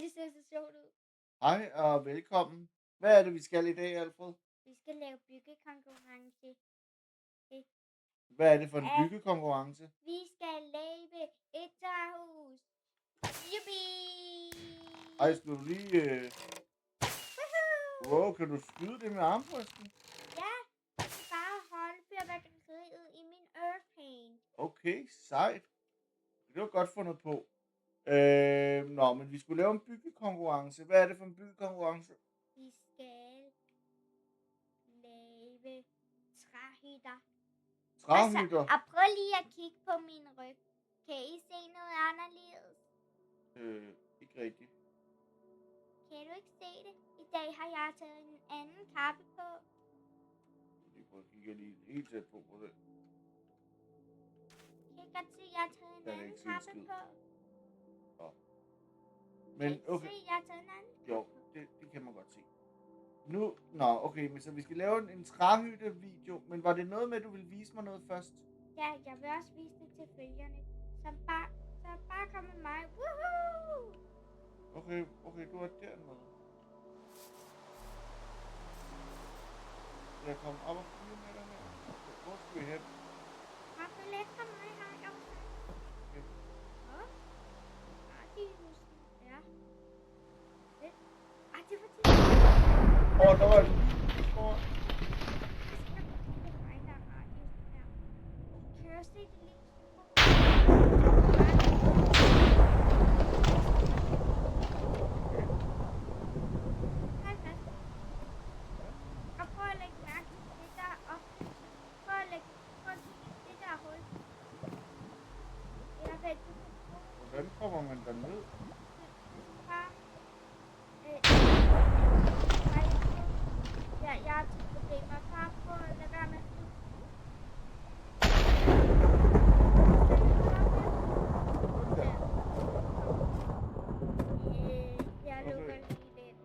det ser så sjovt ud. Hej og velkommen. Hvad er det, vi skal i dag, Alfred? Vi skal lave byggekonkurrence. Hvad er det for en Ja. byggekonkurrence? Vi skal lave et træhus. Yippie! Ej, skal du lige... Wow, kan du skyde det med armbrysten? Ja, jeg skal bare holde fyrværkeriet i min Earthpaint. Okay, sejt. Det var godt fundet på. Nå, men vi skulle lave en byggekonkurrence. Hvad er det for en byggekonkurrence? Vi skal lave træhytter. Træhytter? Altså, prøv lige at kigge på min ryg. Kan I se noget anderledes? Ikke rigtigt. Kan du ikke se det? I dag har jeg taget en anden kappe på. Jeg prøver at kigge lige helt tæt på det. Kan I godt se, at jeg har taget en anden kappe på? Nå. Men okay. Se, jeg har taget en anden kappe Jo, på. det kan man godt se. Okay, men så vi skal lave en træhytte-video. Men var det noget med, at du ville vise mig noget først? Ja, jeg vil også vise det til følgerne. Så bare kom med mig. Woohoo! Okay, du er dernede. Jeg kommer op og flyve med dig her. Hvor skal vi hen? Har du let for mig her? Jeg vil sige. Okay. Radiusen. Ja. Det var det. Der var et lys foran. Det er mig, der er radiusen her. Kan jeg se det lige? Og prøv at lægge mærke til det der op. Prøv at kigge det der hul. Jeg ved, du kan bruge. Hvordan kommer man derned? Bare. Jeg har til problemer. Bare prøv at lade være med. Jeg lukker lige den.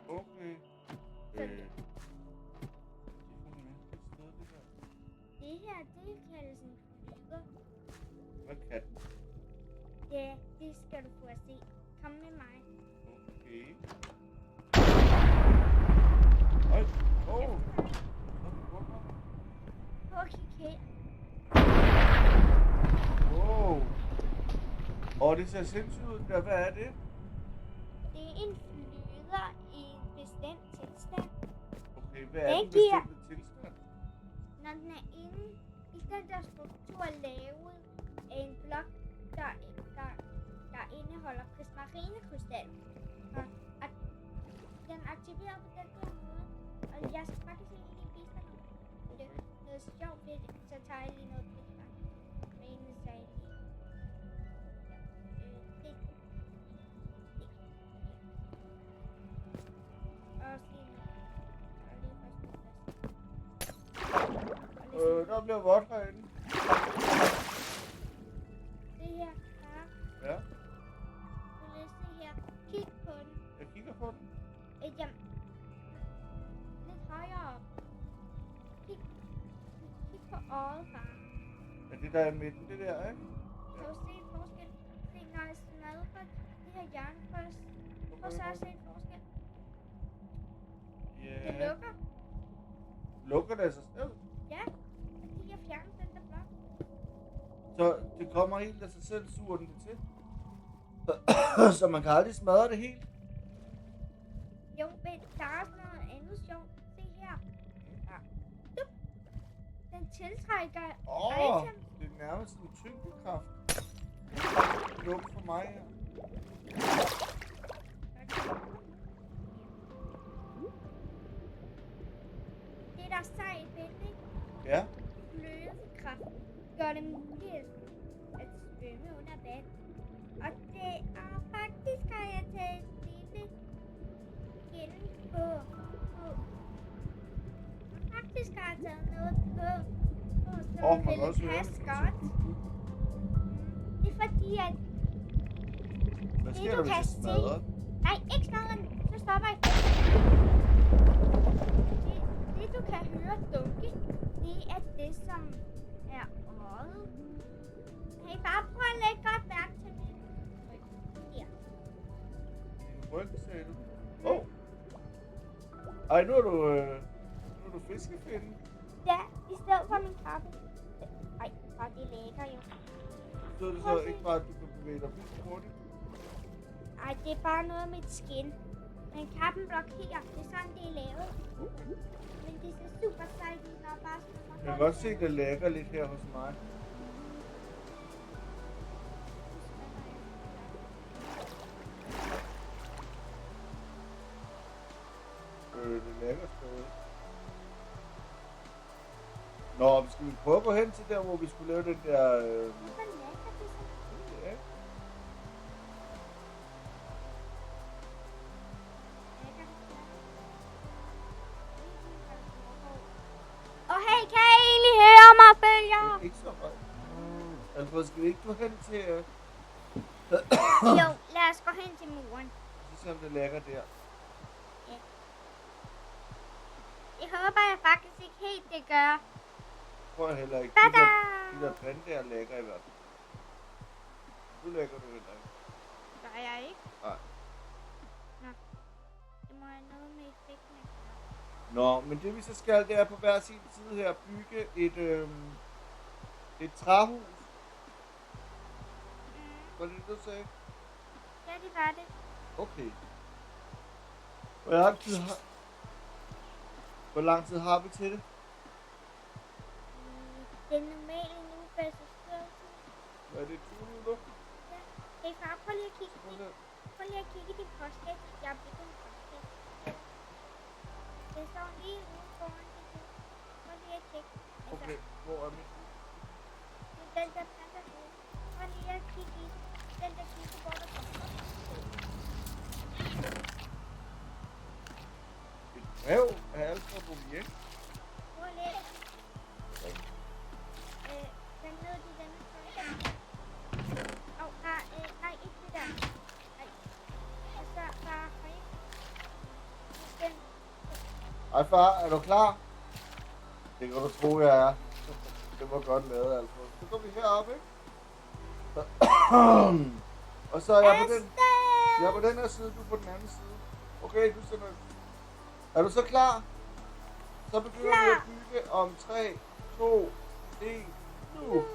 Okay. Det her, det kaldes en flyver. Hvad kan den? Ja, det skal du få at se. Kom med mig. Okay. Oj. Prøv at kigge her. Wow. Det ser sindssygt ud der. Hvad er det? Det er en flyder i en bestemt tilstand. Okay, hvad er den bestemte tilstand? Når den er inde i den der struktur lavet af en blok, der indeholder prismarinekrystal. Og den aktiverer på den der måde. Og jeg skal faktisk lige vise dig noget. Det er noget sjovt ved det. Så tager jeg lige noget prismarinesal i. Og der bliver vådt herinde. Det her, ja. Du vil se her. Kig på den. Jeg kigger på den. Jamen, lidt højere op. Kig på øjet, far. Er det der i midten, det der, ikke? Kan du se en forskel? Se, når jeg smadrer det her hjørne først. Prøv så at se en forskel. Ja. Det lukker. Lukker det af sig selv? Ja, fordi jeg fjerner den der blok. Så det kommer helt af sig selv, suger den det til? Så man kan aldrig smadre det helt? Jo, men der er også noget andet sjovt. Se her. Ja. Den tiltrækker items. Det er nærmest en tyngdekraft. Luk for mig her. Det der sejt ved det, Ja. flødekraft gør det muligt at svømme under vand. Og det er faktisk, har jeg taget et lille igen på. Faktisk har jeg taget noget på, som ville passe godt. Det er fordi, at Hvad sker der, hvis jeg smadrer? Nej, ikke smadre den. Så stopper jeg. Det du kan høre dunke, det er det, som er øjet. Kan I bare prøve at lægge godt mærke til det? Her. Ryg, sagde du. Ej, nu er du fiskefinde. Ja, i stedet for min kaffe. Ej, bare det lækker jo. Så er det så ikke bare, at du kan bevæge dig vildt hurtigt. Ej, det er bare noget af mit skin. Men kappen blokerer. Det er sådan, det er lavet. Men det ser super sejt ud, når jeg bare svømmer. Jeg kan godt se, at det lækker lidt her hos mig. Det lækker stadig. Nå, skal vi prøve at gå hen til der, hvor vi skulle lave den der... Hvor lækker det så. Ja. Og hey, kan I egentlig høre mig, følger? Det er ikke så højt. Alfred, skal vi ikke gå hen til... Jo, lad os gå hen til muren. Så se om det lækker der. Ja. Det håber jeg faktisk ikke helt, det gør. Tror jeg heller ikke. Tada! De der panddaer lækker i hvert fald. Nu lækker du heller ikke. Gør jeg ikke? Nej. Nå. Det må have noget med effekten. Nå, men det vi så skal, det er på hver sin side her bygge et træhus. Var det det, du sagde? Ja, det var det. Okay. Hvor lang tid har vi til det? Den normale nu versus størrelse. Er det 20 minutter? Ja. Hey far, prøv lige at kigge. Prøv lige at kigge i din postkast. Jeg har bygget en postkast. Det står lige ude foran dit hus. Prøv lige at tjekke. Okay, hvor er mit hus? Det er den der planter nu. Prøv lige at kigge i den der kigge, hvor der står. Et brev af Alfred Bouvier. Prøv lige at kigge. Den ned i denne trøje. Nej, ikke det der. Nej. Og så bare højre. Den. Ej far, er du klar? Det kan du tro, jeg er. Det var godt lavet, Alfred. Så går vi herop, ikke? Og så er jeg på den her side, du på den anden side. Okay, du sender... Er du så klar? Så begynder vi at bygge om 3, 2, 1, nu.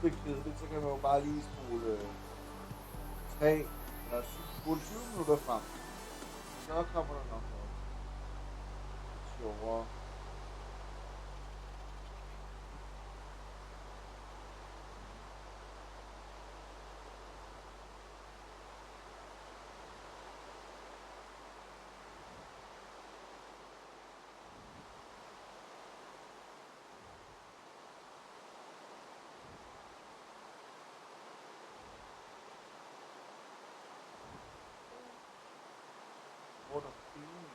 Det er kedeligt, så kan man jo bare lige spole 20 minutter frem. Så kommer der nok noget sjovere. Hvor der filmen.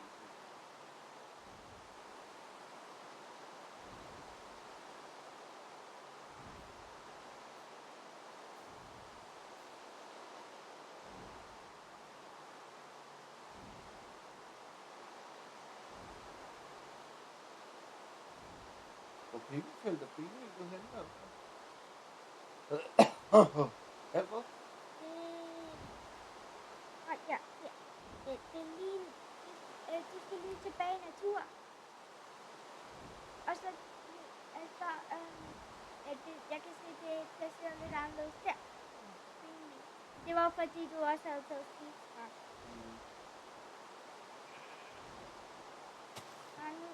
Hvor pengefældt er benene gået hen, altså? Alfred? Ja. Det er lige... Du skal lige tilbage i natur. Og så... jeg kan se, det placerer lidt anderledes der. Det var fordi, du også havde taget skidt fra. Og nu...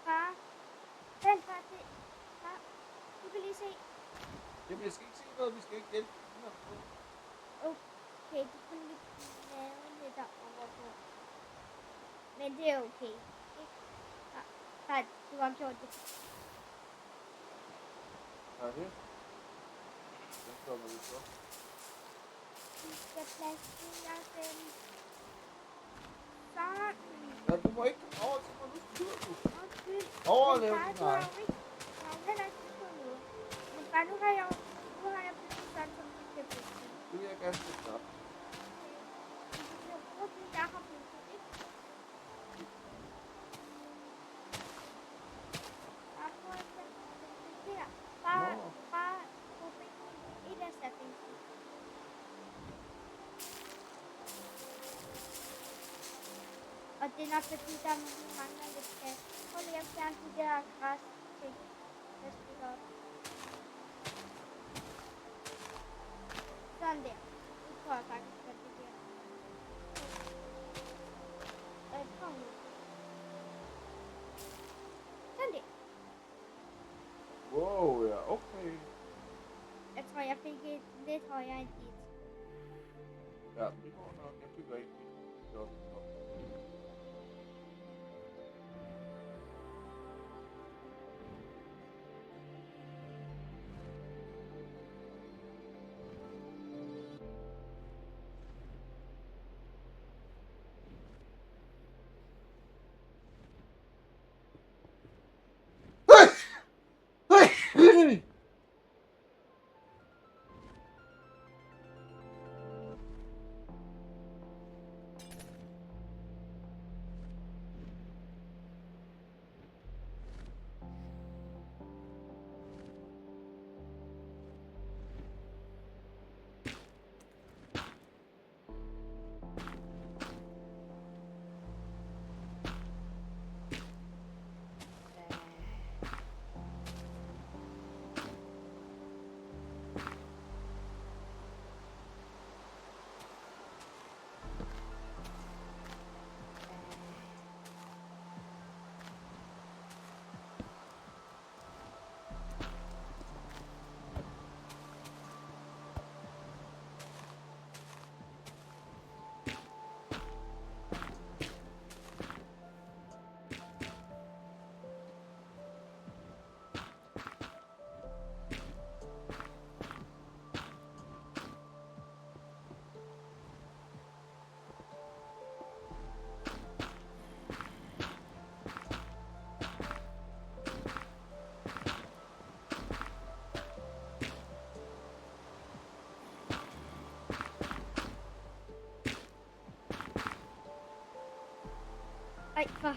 Far. Vent, far. Far. Du kan lige se. Jamen, jeg skal ikke se noget. Vi skal ikke hjælpe. Okay, du kunne lige lave lidt derovre på. Men det er okay. Nej, du har gjort det. Hvad er det? Den kommer vi så. Vi skal placere dem. Sådan. Ja, du må ikke komme over til mig. Nu styrer du. Undskyld. Overlev Men den far, her. du har jo heller ikke på noget. Men far, nu har jeg bygget sådan, som du kan bygge. Det vil jeg gerne sætte op. Jeg bruger det, jeg har bygget, ikke? det er nok fordi, der er nogle mangler lidt plads. Prøv lige at fjerne de der græs ting. Jeg stikker op. Sådan der. Nu tror jeg faktisk, at det der. Kom nu. Sådan der. Wow, ja, okay. Jeg tror, jeg fik et lidt højere end dit. Ja, det går nok. Jeg bygger ikke det. Godt. Ej, far.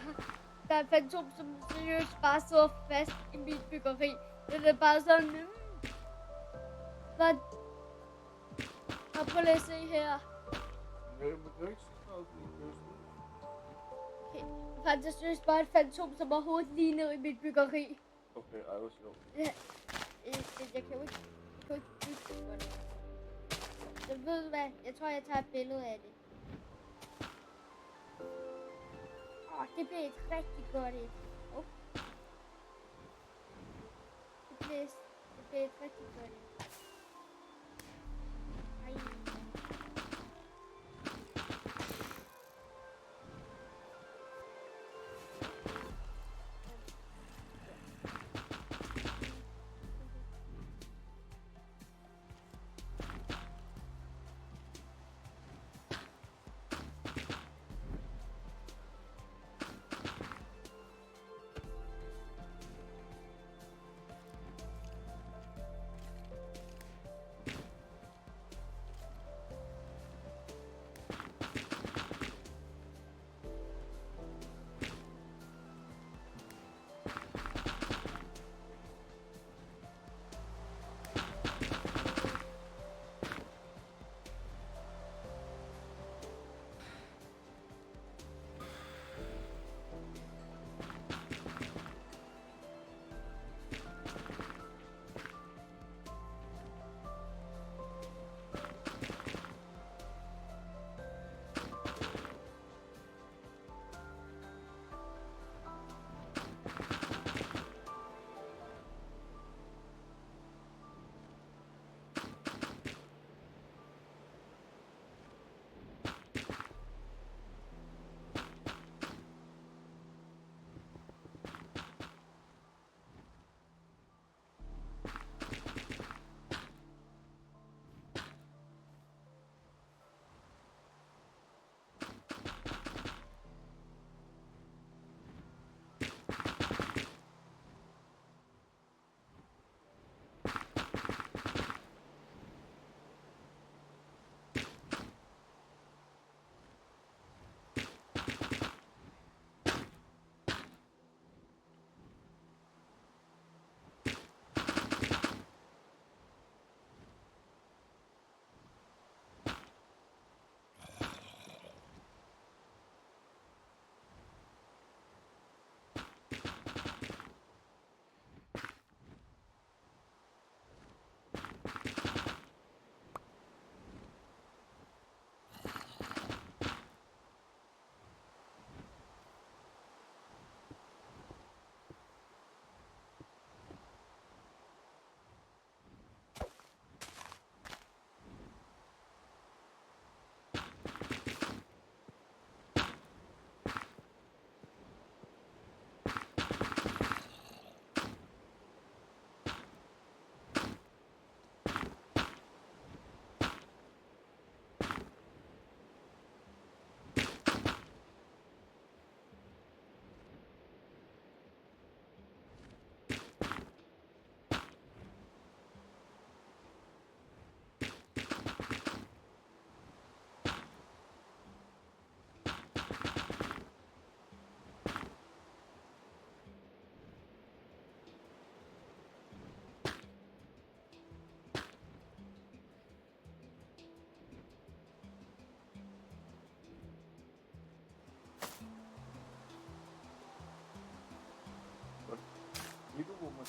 Der er en fantom, som seriøst bare sidder fast i mit byggeri. Det er bare sådan... Hvad? Og prøv lige at se her. Nej, men det er ikke sådan noget, fordi det er sådan. Okay. Far, det er seriøst bare et fantom, som overhovedet lige ned i mit byggeri. Okay, ej, hvor sjovt. Ja. Jeg kan jo ikke bygge det for det. Så ved du hvad? Jeg tror, jeg tager et billede af det. Det blev et rigtig godt et. Det blev et rigtig godt et. Ej.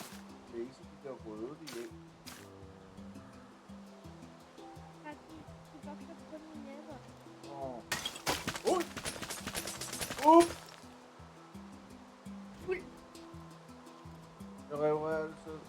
og læse de der røde de æg. De vokser på mine næver. Fuld. Jeg reparerer det selv.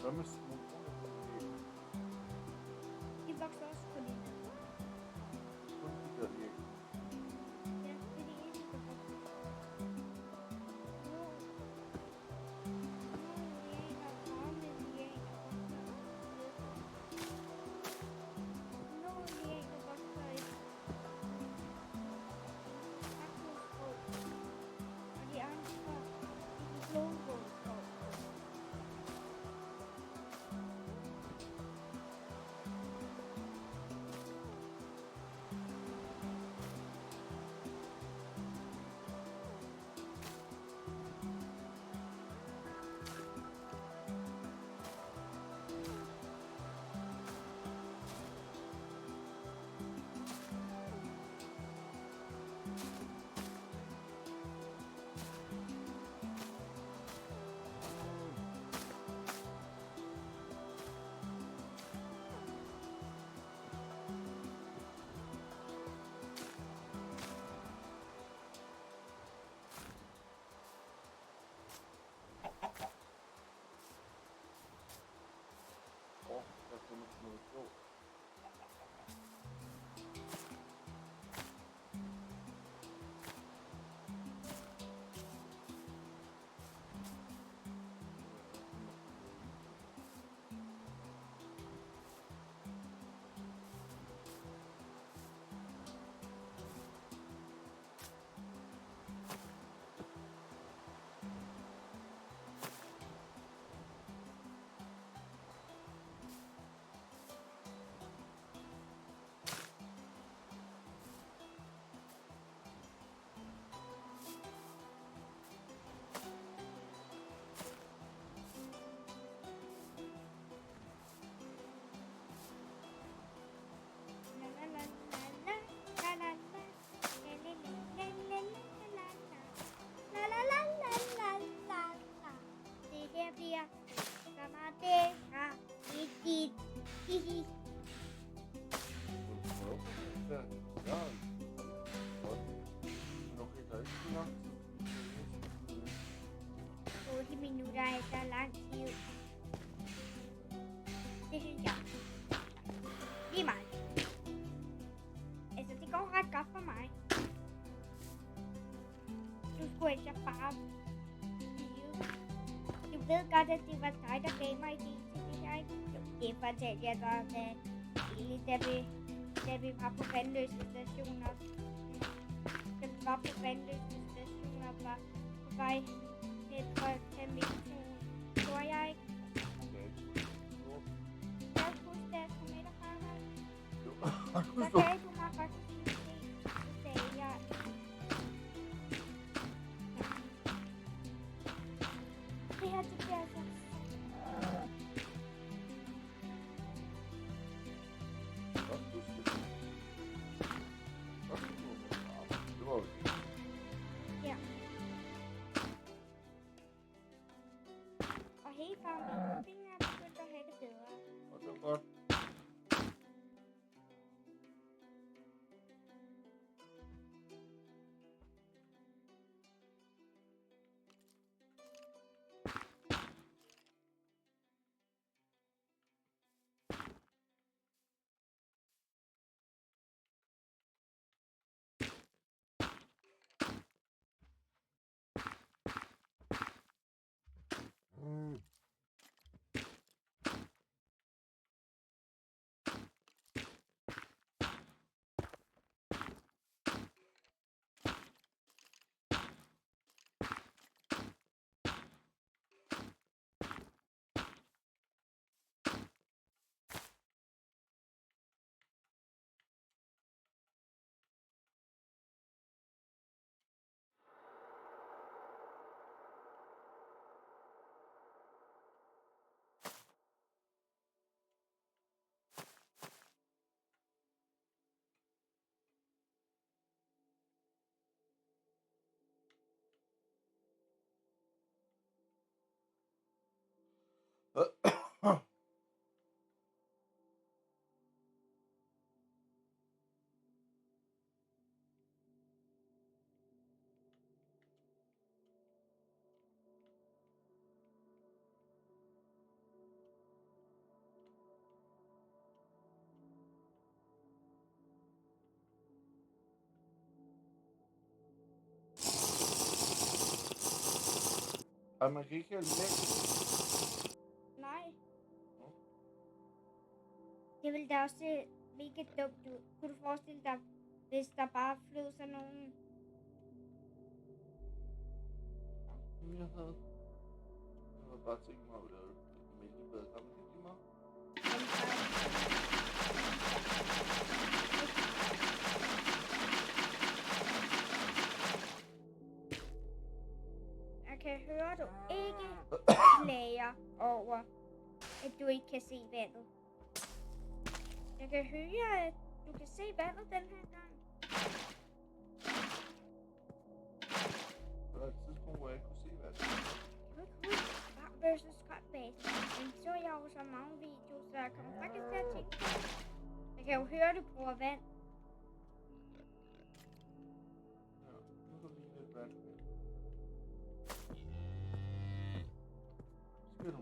Hvad med smuglerne på det? De vokser også på mine næver. Kun de der æg. Ja, det er de eneste, der vokser. Der er fundet noget sjovt. Minutter er så lang tid. Det synes jeg. Lige meget. Altså, det går ret godt for mig. Du skulle altså bare blive. Du ved godt, at det var dig, der gav mig ideen til det her, ikke? Jo, det fortalte jeg godt, da vi var på Vandløse Station og da vi var på Vandløse Station og var på vej til terminatoren. Tror jeg ikke? Jeg huske, da jeg skulle med derfra, så sagde du mig faktisk en idé. Så sagde jeg... Det her, det bliver altså... Ja. Og hele farven er begyndt at have det bedre. Og det var godt. Ej, man kan ikke hælde mælk. Nej. Nå. Det ville da også se mega dumt ud. Kunne du forestille dig, hvis der bare flød sådan nogle... Jeg havde bare tænkt mig at lave mælkebad. Kom det lige mig. Jeg kan høre, du ikke klager over, at du ikke kan se vandet. Jeg kan høre, at du kan se vandet den her gang. Der var et tidspunkt, hvor jeg ikke kunne se hvad. Jeg kan ikke huske Varm versus Kold basen. Men så jeg jo så mange videoer, så jeg kommer faktisk til at tænke på det. Jeg kan jo høre, at du bruger vand. Ja, nu kan lige lidt vand. Skal du?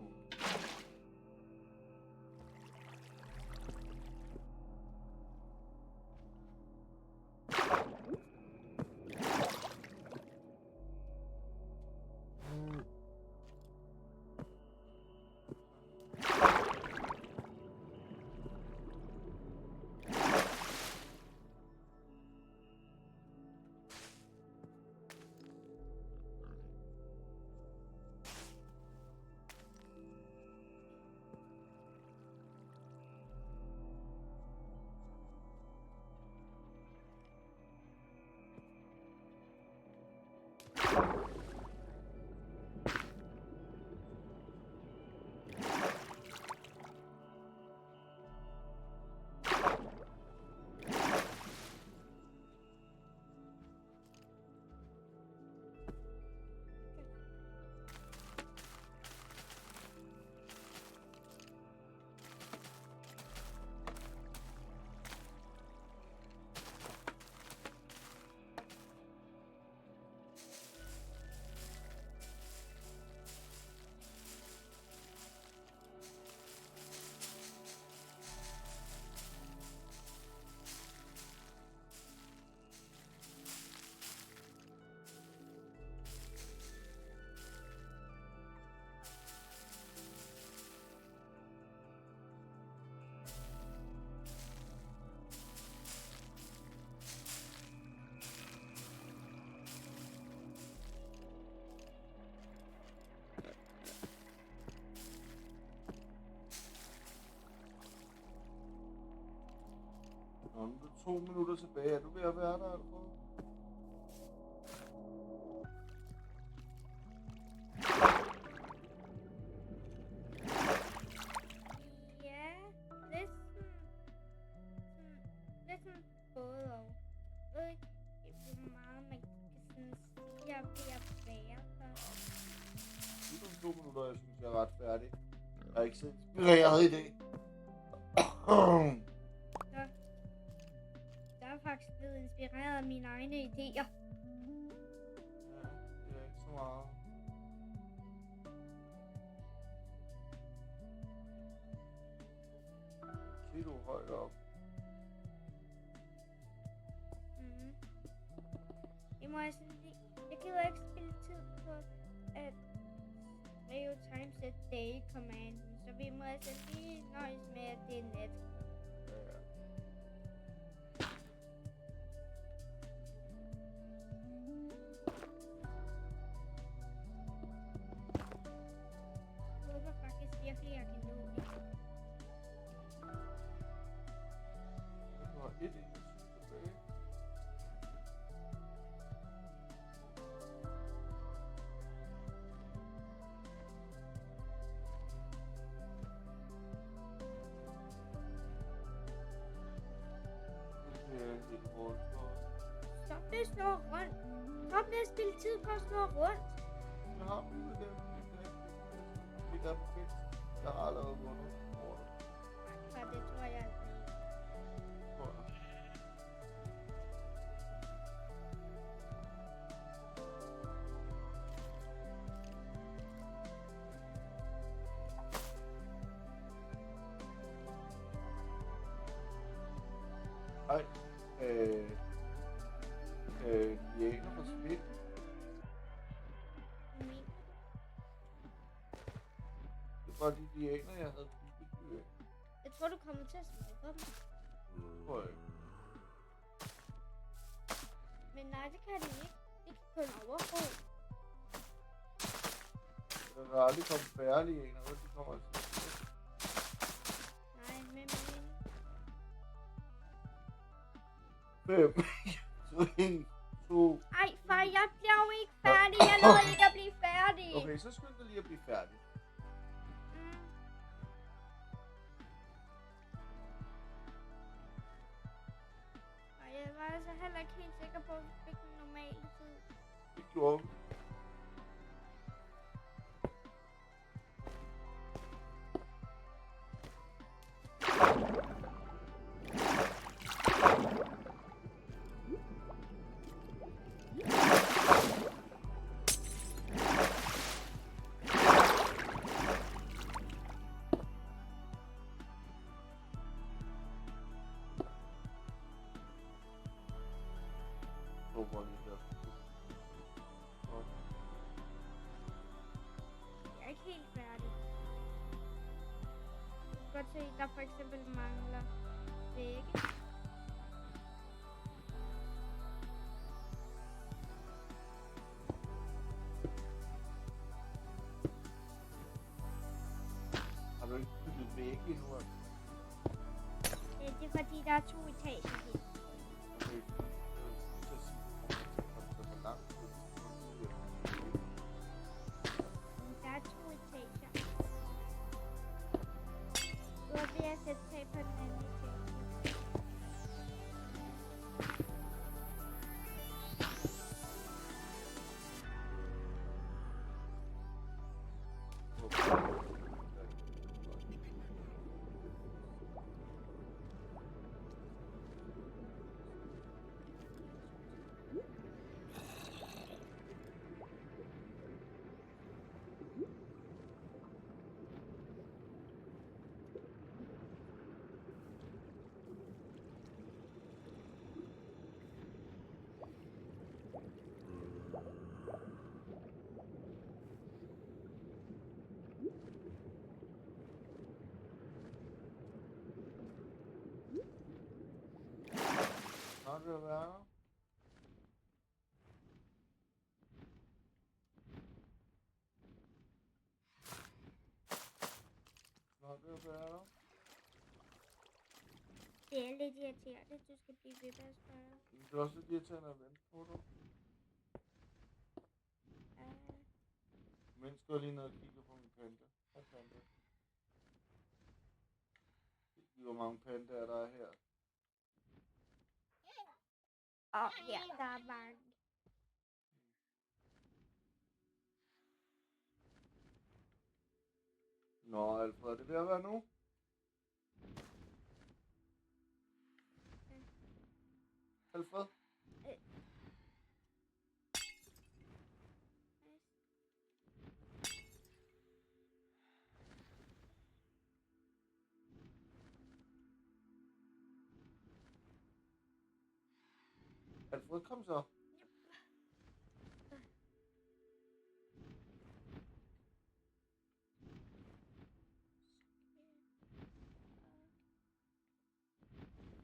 Nå, nu er der 2 minutter tilbage. Er du ved at være der, eller? Ja, lidt sådan både og. Jeg ved ikke, hvor meget man kan sådan sige, jeg er ved at være der. Nu er der 2 minutter, jeg synes, jeg er ret færdig. Jeg har ikke set inspireret i dag. Jeg er faktisk blevet inspireret af mine egne idéer. Ja, det er ikke så meget. Se du højt op. Mm-hmm. Jeg må altså lige... Jeg gider ikke spille tid på at lave timeset day commanden, så vi må altså lige nøjes med, at det er net. Ja, ja. Jeg håber faktisk virkelig, jeg kan nå det. Du har 1 tilbage. Det er helt rundt for os. Stop med at snurre rundt. Stop med at spille tid på at snurre rundt. Jeg har muligheden. Det er perfekt. Jeg har allerede vundet. Ja, det tror jeg altså. Ej, Diana for spil. Det var de Diana, jeg havde bygget. Jeg tror, du kommer til at smadre dem. Tror jeg. Men nej, det kan de ikke. De kan kun overgå. Der er aldrig kommet færdige en, og de kommer altså. Nej, men... 5, 3, 2... Ej, far, jeg bliver jo ikke færdig. Jeg lader ikke at blive færdig. Okay, så skynd dig lige at blive færdig. Og jeg var altså heller ikke helt sikker på, at vi fik den normale tid. Det gjorde vi. Jeg er ikke helt færdig. Du kan godt se, at der for eksempel mangler vægge. Har du ikke bygget vægge endnu? Det er fordi, der er 2 etager her. Okay. Der er 2 etager. Du er ved at sætte tag på den anden etage. Snart vil jeg være der. Snart vil jeg være der. Det er lidt irriterende, du skal blive ved med at spørge. Det er også lidt irriterende at vente på dig. Mens går jeg lige ned og kigger på min panda. Hej panda. Hvor mange pandaer der er her. Ja, der er mange. Nå, Alfred, er det ved at være nu? Alfred? Alfred, kom så.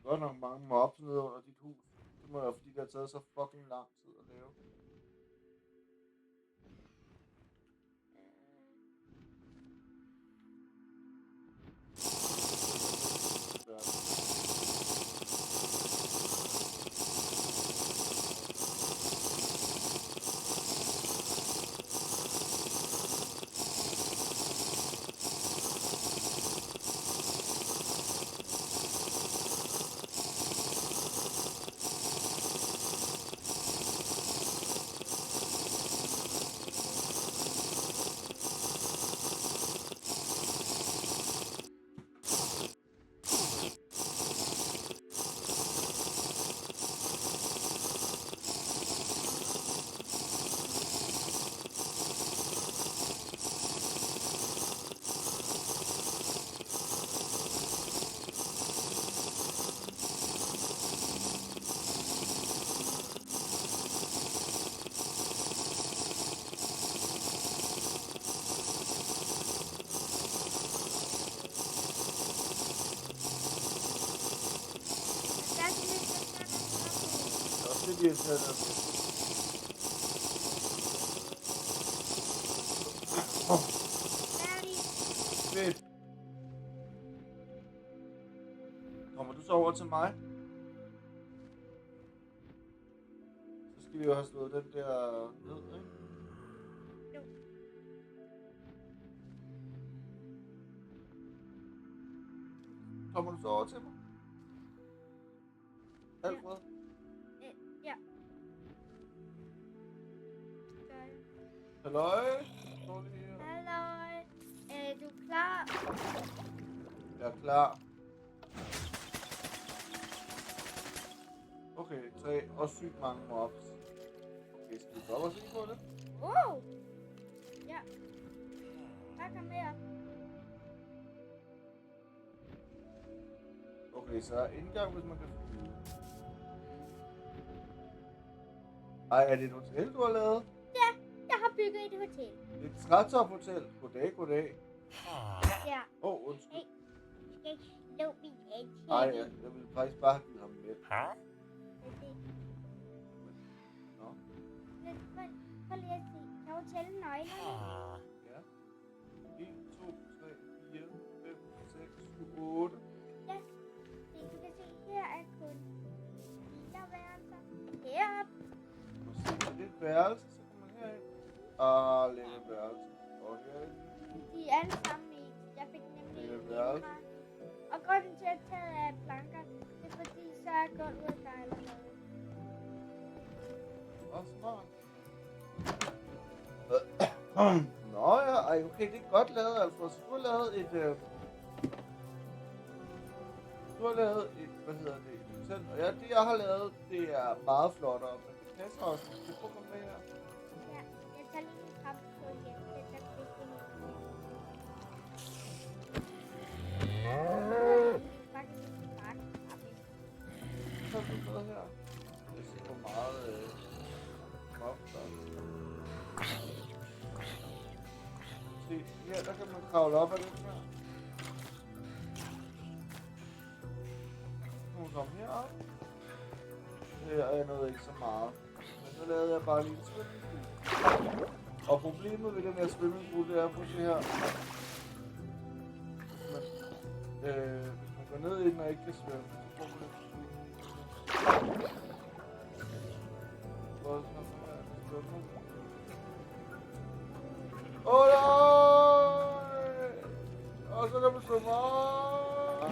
Godt nok mange mobs nede under dit hus. Det må være fordi det har taget så fucking lang tid at lave. vi har taget noget med. Færdig. Fedt. Kommer du så over til mig? Så skal vi jo have slået den der ned, ikke? Jo. Kommer du så over til mig? Alfred? Ja. Gør jeg. Halløj? Står lige her. Halløj. Du er klar? Jeg er klar. Okay, 3 og sygt mange mobs. Okay, skal vi gå op og se på det? Ja. Der kom mere. Okay, så er indgang, hvis man kan flyve. Ej, er det et hotel, du har lavet? Ja, jeg har bygget et hotel. Et trætop-hotel. Goddag, goddag. Ja. Undskyld. Hey. Skal ikke slå min ansigt. Nej, jeg ville faktisk bare have givet ham med. Nå, Prøv lige at se. Kan du tælle nøglerne? ja. 1, 2, 3, 4, 5, 6, 7, 8. Ja. Se, du kan se, her er kun 4 værelser. Heroppe. Og så er det et værelse, så kan man herind. Ah, lækker værelse. Og herinde. De er alle sammen i. Jeg fik nemlig Det er en værelse. hjemmefra. Og grunden til at tage af planker, det er fordi, så er gulvet der allerede. Åh, smart. Nå ja, ej, okay, det er godt lavet, Alfred. Så du har lavet et... hvad hedder det, et hotel. Og ja, det jeg har lavet, det er meget flottere, men det passer også. Det får man med her. Ja, jeg tager lige min trappe på igen. Det er der bedste helt. Faktisk en bakketrappe. Så er du med her. Jeg ser, hvor meget mob der er. Se, her der kan man kravle op ad den her. Så kan man komme herop. Jeg nåede ikke så meget. Men så lavede jeg bare lige en swimmingpool. Og problemet ved den her swimmingpool, det er, prøv at se her. Hvis man går ned i den og ikke kan svømme, så får man lidt problem. Hvor sådan her, svømmer. Åh nej! Og så kan man svømme op.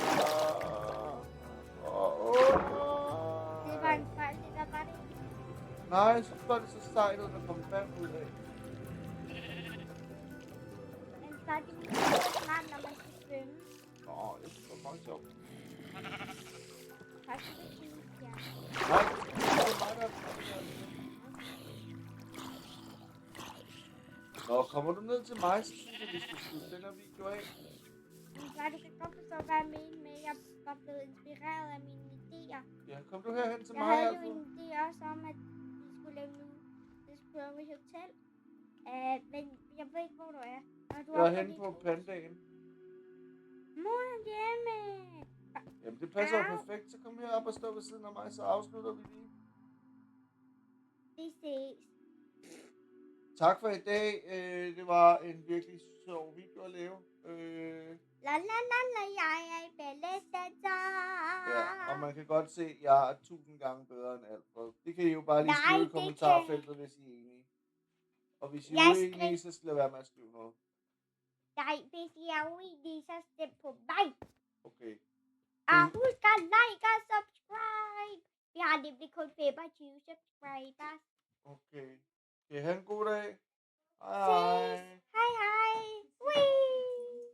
Det var en fejl, det der var det. Nej, så var det så sejt, at der kom vand ud af. Men så er det lige så smart, når man skal svømme. Nå, det var meget sjovt. Faktisk det fint, ja. Nej, det er mig, der Nå, kommer du ned til mig, så synes jeg, vi skal slutte den her video af. Men så du kan godt forstå, hvad jeg mener med, at jeg var blevet inspireret af mine idéer. Ja, kom du herhen til Jeg mig, havde jo Alfred. en idé også om, at vi skulle lave nu. Det skulle være et hotel. Men jeg ved ikke, hvor du er. Og du Jeg er også henne lidt på hus. pandagen. Mor er hjemme. Jamen, det passer jo Au. perfekt. Så kom herop og stå ved siden af mig, så afslutter vi lige. Vi ses. Tak for i dag. Det var en virkelig sjov video at lave. La la la la, jeg er i balletdanser. Ja, og man kan godt se, at jeg er 1000 gange bedre end Alfred. Det kan I jo bare lige Nej, skrive i det kommentarfeltet, hvis I er enige. Og hvis I er Jeg uenige, så skal I lade være med at skrive noget. Nej, hvis I er uenige, så stem på mig. Okay. Og husk at like og subscribe. Vi har nemlig kun 25 subscribers. Okay. Kan I have en god dag? Hej Ses. hej. Hej hej. Wee.